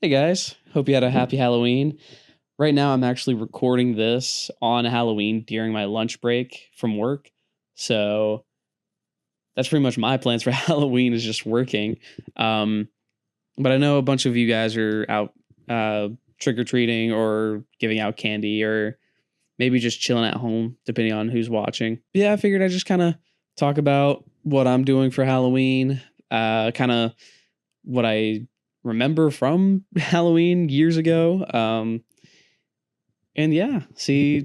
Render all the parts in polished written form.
Hey guys, hope you had a happy Halloween. Right now, I'm actually recording this on Halloween during my lunch break from work. So that's pretty much my plans for Halloween is just working. Um, but I know a bunch of you guys are out trick or treating or giving out candy or maybe just chilling at home, depending on who's watching. But yeah, I figured I'd just kind of talk about what I'm doing for Halloween, kind of what I remember from Halloween years ago. And yeah, see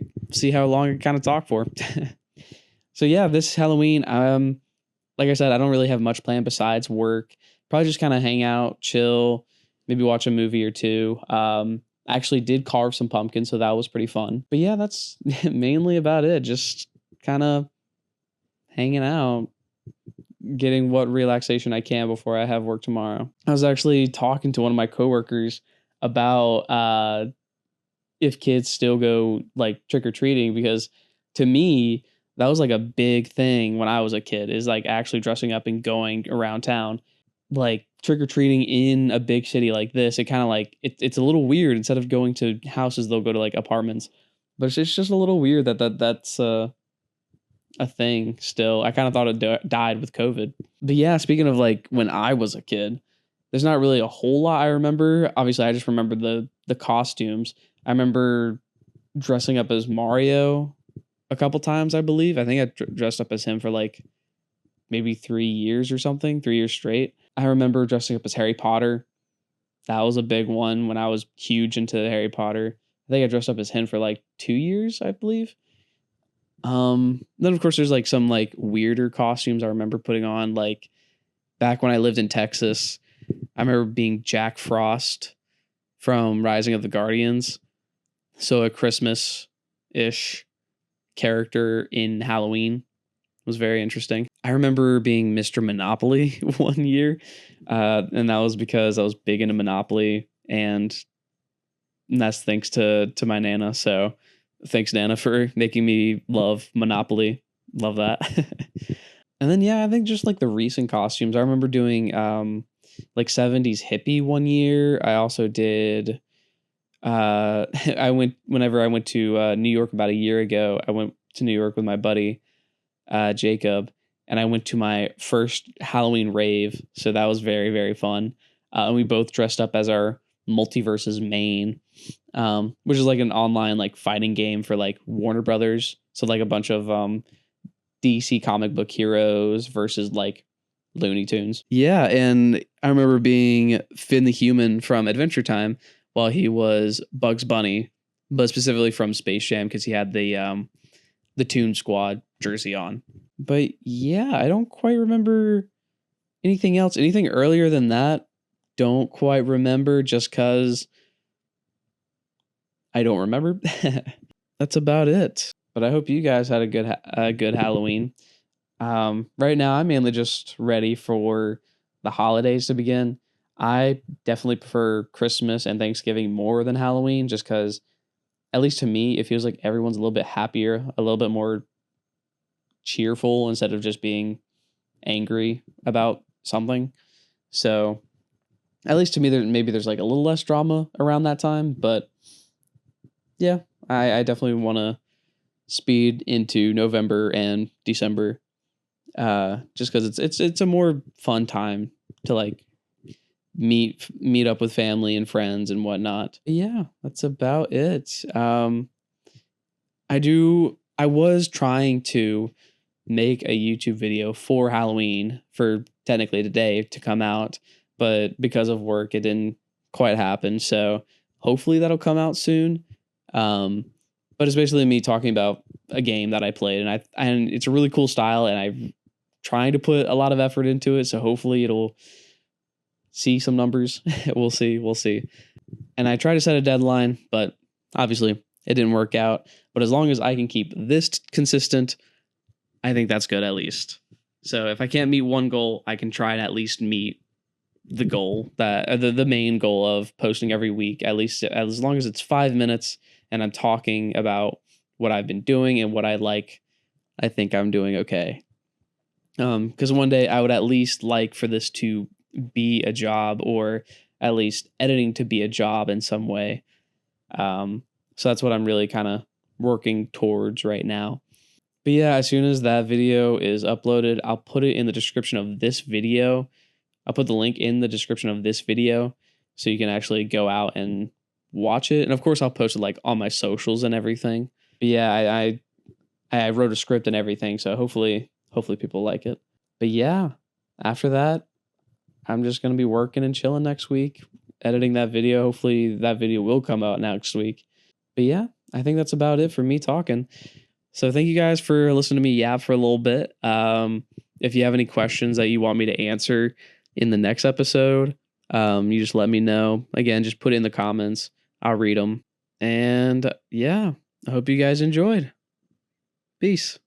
how long I kind of talk for. So yeah, this Halloween, like I said, I don't really have much planned besides work. Probably just kind of hang out, chill, maybe watch a movie or two. I actually did carve some pumpkins, so that was pretty fun. But yeah, that's mainly about it. Just kind of hanging out, getting what relaxation I can before I have work tomorrow. I was actually talking to one of my coworkers about if kids still go like trick or treating, because to me that was like a big thing when I was a kid, is like actually dressing up and going around town, like trick or treating in a big city like this. It kind of like it's a little weird. Instead of going to houses, they'll go to like apartments, but it's just a little weird that's a thing still. I kind of thought it died with COVID. But yeah, speaking of like when I was a kid, there's not really a whole lot I remember. Obviously, I just remember the costumes. I remember dressing up as Mario a couple times, I believe. I think I dressed up as him for like maybe 3 years or something, 3 years straight. I remember dressing up as Harry Potter. That was a big one when I was huge into Harry Potter. I think I dressed up as him for like 2 years, I believe. Then of course there's like some like weirder costumes I remember putting on, like back when I lived in Texas. I remember being Jack Frost from Rising of the Guardians. So a Christmas-ish character in Halloween was very interesting. I remember being Mr. Monopoly one year. And that was because I was big into Monopoly, and that's thanks to my Nana. So thanks, Nana, for making me love Monopoly. Love that. And then yeah, I think just like the recent costumes. I remember doing like 70s hippie one year. I also did whenever I went to New York about a year ago. I went to New York with my buddy Jacob, and I went to my first Halloween rave. So that was very, very fun. And we both dressed up as our Multiverses main, which is like an online like fighting game for like Warner Brothers. So like a bunch of DC comic book heroes versus like Looney Tunes. Yeah, and I remember being Finn the Human from Adventure Time while he was Bugs Bunny, but specifically from Space Jam because he had the Toon Squad jersey on. But yeah, I don't quite remember anything else. Anything earlier than that, don't quite remember, just because I don't remember. That's about it. But I hope you guys had a good Halloween. Right now, I'm mainly just ready for the holidays to begin. I definitely prefer Christmas and Thanksgiving more than Halloween, just because, at least to me, it feels like everyone's a little bit happier, a little bit more cheerful instead of just being angry about something. So, at least to me, maybe there's like a little less drama around that time. But yeah, I definitely want to speed into November and December, just because it's a more fun time to like meet up with family and friends and whatnot. Yeah, that's about it. I was trying to make a YouTube video for Halloween for technically today to come out, but because of work, it didn't quite happen. So hopefully that'll come out soon. But it's basically me talking about a game that I played, and it's a really cool style, and I'm trying to put a lot of effort into it. So hopefully it'll see some numbers. We'll see. And I tried to set a deadline, but obviously it didn't work out. But as long as I can keep this consistent, I think that's good at least. So if I can't meet one goal, I can try and at least meet the goal, that the main goal of posting every week, at least as long as it's 5 minutes and I'm talking about what I've been doing and what I like. I think I'm doing okay. Because one day I would at least like for this to be a job, or at least editing to be a job in some way. So that's what I'm really kind of working towards right now. But yeah, as soon as that video is uploaded, I'll put it in the description of this video. I'll put the link in the description of this video so you can actually go out and watch it. And of course, I'll post it like on my socials and everything. But yeah, I wrote a script and everything, so hopefully people like it. But yeah, after that, I'm just gonna be working and chilling next week, editing that video. Hopefully that video will come out next week. But yeah, I think that's about it for me talking. So thank you guys for listening to me yap for a little bit. If you have any questions that you want me to answer in the next episode, you just let me know. Again, just put it in the comments. I'll read them. And yeah, I hope you guys enjoyed. Peace.